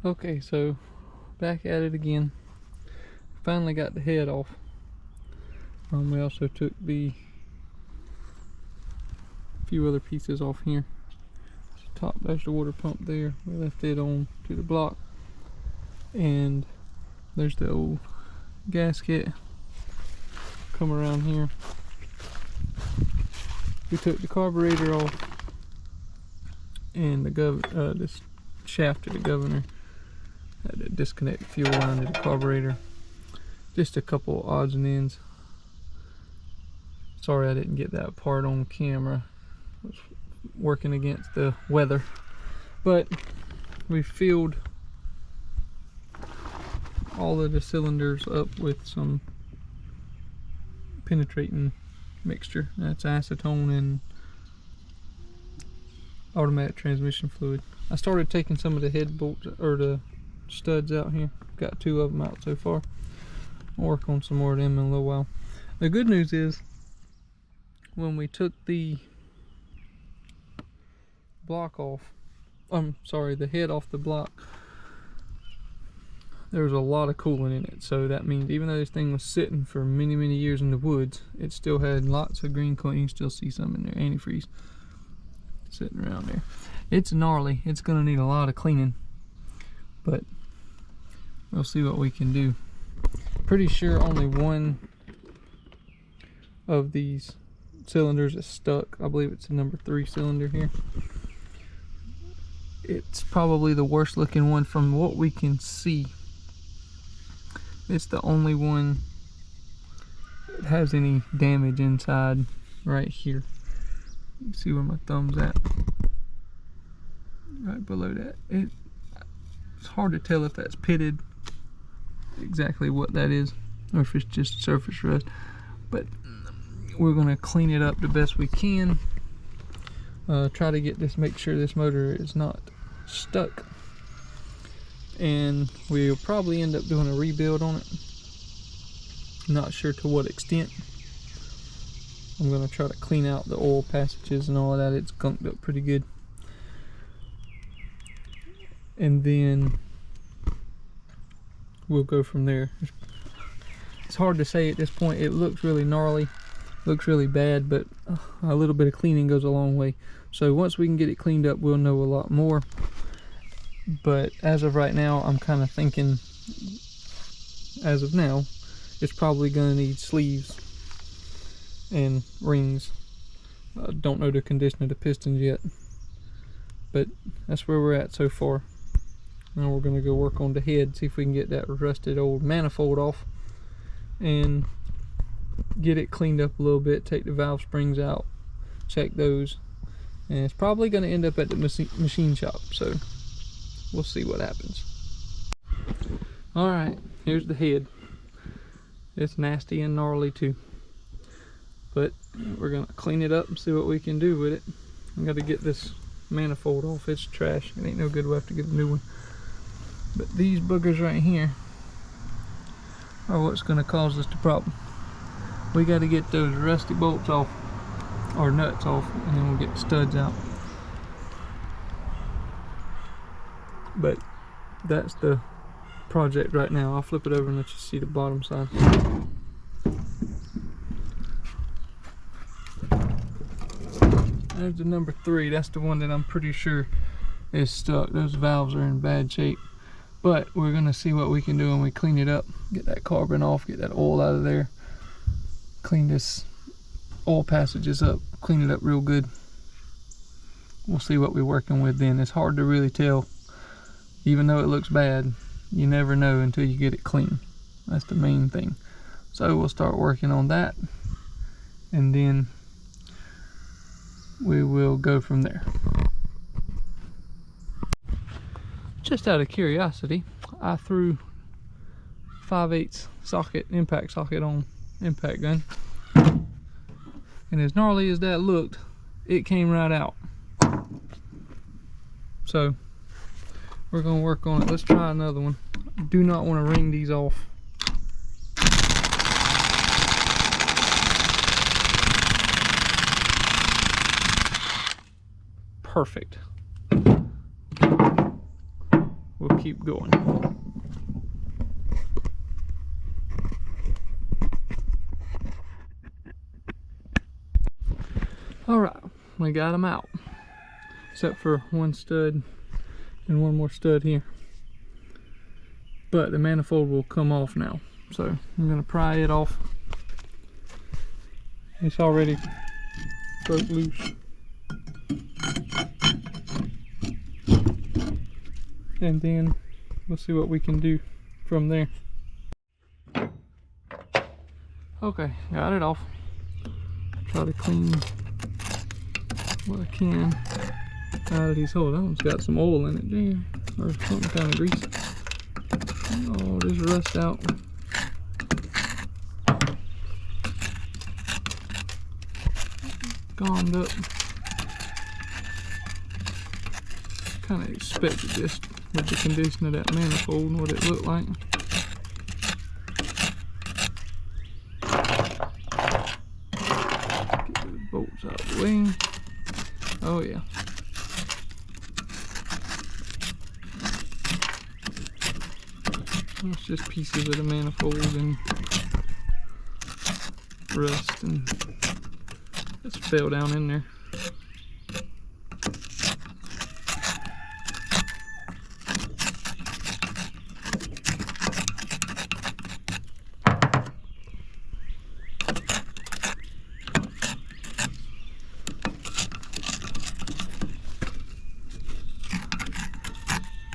Okay, so back at it again. Finally got the head off. We also took the few other pieces off here. Top, there's the water pump there. We left it on to the block, and there's the old gasket. Come around here. We took the carburetor off and the this shaft of the governor. Had to disconnect the fuel line to the carburetor. Just a couple odds and ends. Sorry I didn't get that part on camera. I was working against the weather. But we filled all of the cylinders up with some penetrating mixture. That's acetone and automatic transmission fluid. I started taking some of the head bolts or the studs out here. Got 2 of them out so far. I'll work on some more of them in a little while. The good news is, when we took the block off, the head off the block, there was a lot of coolant in it. So that means even though this thing was sitting for many years in the woods, it still had lots of green coolant. You can still see some in there, antifreeze sitting around there. It's gnarly. It's gonna need a lot of cleaning, but we'll see what we can do. Pretty sure only one of these cylinders is stuck. I believe it's the number 3 cylinder here. It's probably the worst looking one from what we can see. It's the only one that has any damage inside right here. You can see where my thumb's at. Right below that. It's hard to tell if that's pitted, exactly what that is, or if it's just surface rust. But we're gonna clean it up the best we can. Try to get this, make sure this motor is not stuck. And we'll probably end up doing a rebuild on it. Not sure to what extent. I'm gonna try to clean out the oil passages and all of that. It's gunked up pretty good. And then we'll go from there. It's hard to say at this point. It looks really gnarly, looks really bad, but a little bit of cleaning goes a long way. So once we can get it cleaned up, we'll know a lot more. But as of right now, I'm kind of thinking, as of now, it's probably going to need sleeves and rings. Don't know the condition of the pistons yet, but that's where we're at so far. Now we're going to go work on the head, see if we can get that rusted old manifold off and get it cleaned up a little bit, take the valve springs out, check those, and it's probably going to end up at the machine shop, so we'll see what happens. Alright, here's the head. It's nasty and gnarly too, but we're going to clean it up and see what we can do with it. I got to get this manifold off. It's trash. It ain't no good. We'll have to get a new one. But these boogers right here are what's going to cause us the problem. We got to get those rusty bolts off, or nuts off, and then we'll get the studs out. But that's the project right now. I'll flip it over and let you see the bottom side. There's the number 3. That's the one that I'm pretty sure is stuck. Those valves are in bad shape. But we're going to see what we can do when we clean it up. Get that carbon off, get that oil out of there. Clean this oil passages up, clean it up real good. We'll see what we're working with then. It's hard to really tell. Even though it looks bad, you never know until you get it clean. That's the main thing. So we'll start working on that, and then we will go from there. Just out of curiosity, I threw 5/8 socket, impact socket on impact gun, and as gnarly as that looked, it came right out. So we're gonna work on it. Let's try another one. Do not want to wring these off. Perfect. We'll we'll keep going. Alright, we got them out. Except for one stud and one more stud here. But the manifold will come off now. So I'm going to pry it off. It's already broke loose. And then we'll see what we can do from there. Okay, got it off. Try to clean what I can out of these holes. That one's got some oil in it there, or something kind of grease. Oh, just rust out. Gummed up. Kind of expected this with the condition of that manifold and what it looked like. Get the bolts out of the way. Oh yeah. It's just pieces of the manifold and rust and just fell down in there.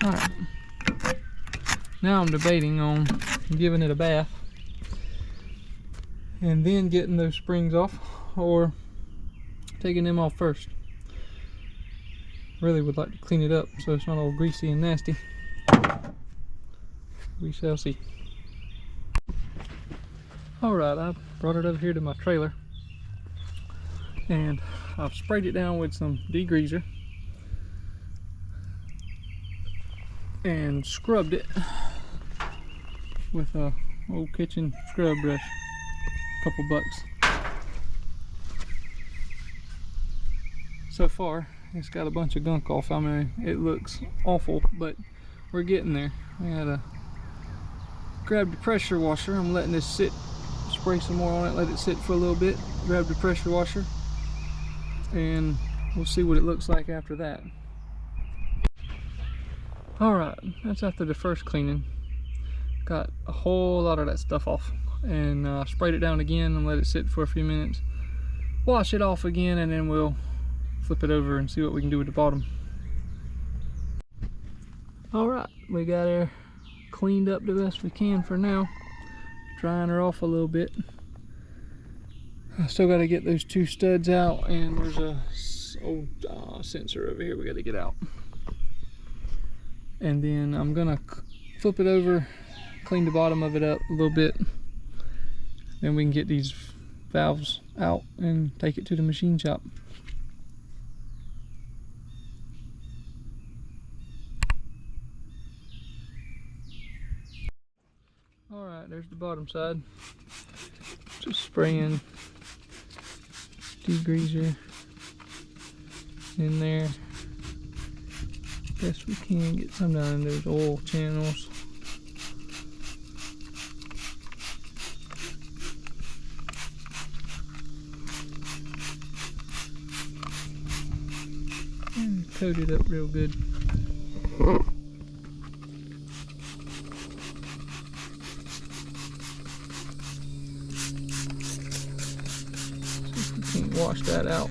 Alright, now I'm debating on giving it a bath and then getting those springs off, or taking them off first. Really would like to clean it up so it's not all greasy and nasty. We shall see. Alright, I brought it over here to my trailer and I've sprayed it down with some degreaser and scrubbed it with a old kitchen scrub brush. Couple bucks. So far it's got a bunch of gunk off. I mean, it looks awful, but we're getting there. I gotta grab the pressure washer. I'm letting this sit, spray some more on it, let it sit for a little bit, grab the pressure washer, and we'll see what it looks like after that. Alright, that's after the first cleaning. Got a whole lot of that stuff off, and sprayed it down again and let it sit for a few minutes. Wash it off again, and then we'll flip it over and see what we can do with the bottom. Alright, we got her cleaned up the best we can for now. Drying her off a little bit. I still got to get those two studs out, and there's a old sensor over here we got to get out. And then I'm gonna flip it over, clean the bottom of it up a little bit, then we can get these valves out and take it to the machine shop. Alright, there's the bottom side. Just spraying degreaser in there. Best we can, get some down in those oil channels. And coat it up real good. See if we can't wash that out.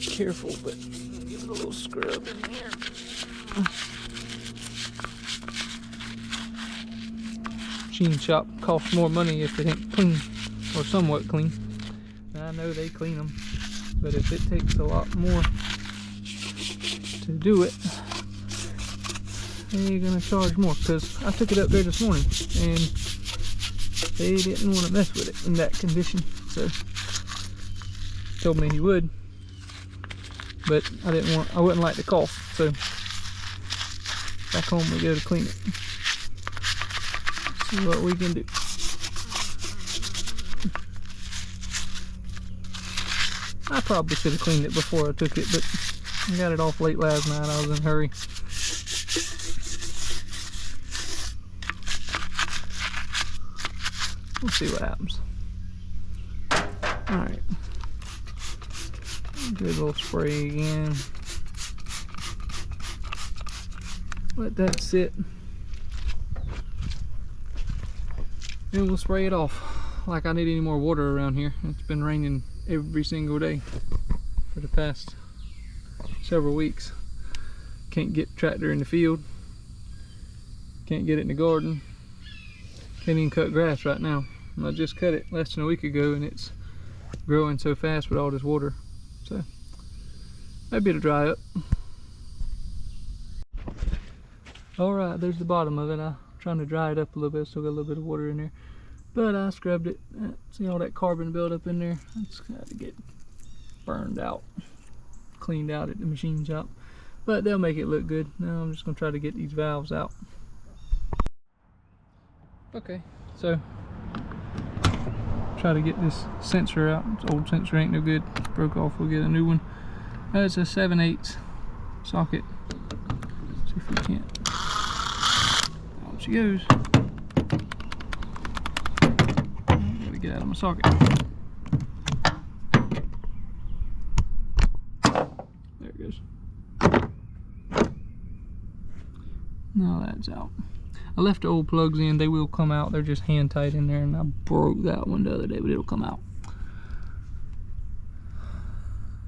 Careful, but give it a little scrub in here. Machine shop costs more money if it ain't clean, or somewhat clean. I know they clean them, but if it takes a lot more to do it, they're gonna charge more. Because I took it up there this morning and they didn't want to mess with it in that condition, so told me he would. But I wouldn't like the cost, so back home we go to clean it. See what we can do. I probably should have cleaned it before I took it, but I got it off late last night. I was in a hurry. We'll see what happens. Alright. Good little spray again. Let that sit. Then we'll spray it off. Like I need any more water around here. It's been raining every single day for the past several weeks. Can't get the tractor in the field. Can't get it in the garden. Can't even cut grass right now. And I just cut it less than a week ago and it's growing so fast with all this water. So maybe it'll dry up. Alright, there's the bottom of it. I'm trying to dry it up a little bit. Still got a little bit of water in there. But I scrubbed it. See all that carbon buildup in there? It's got to get burned out, cleaned out at the machine shop. But they'll make it look good. Now I'm just going to try to get these valves out. Okay, so try to get this sensor out. This old sensor ain't no good. Broke off, we'll get a new one. It's a 7/8 socket. See if we can't. Out she goes. Gotta get out of my socket. There it goes. Now that's out. I left the old plugs in. They will come out. They're just hand tight in there, and I broke that one the other day, but it'll come out.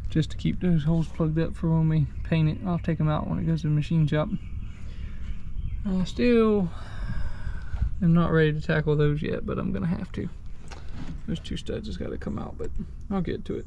Just to keep those holes plugged up for when we paint it. I'll take them out when it goes to the machine shop. I still am not ready to tackle those yet, but I'm gonna have to. Those two studs has got to come out, but I'll get to it.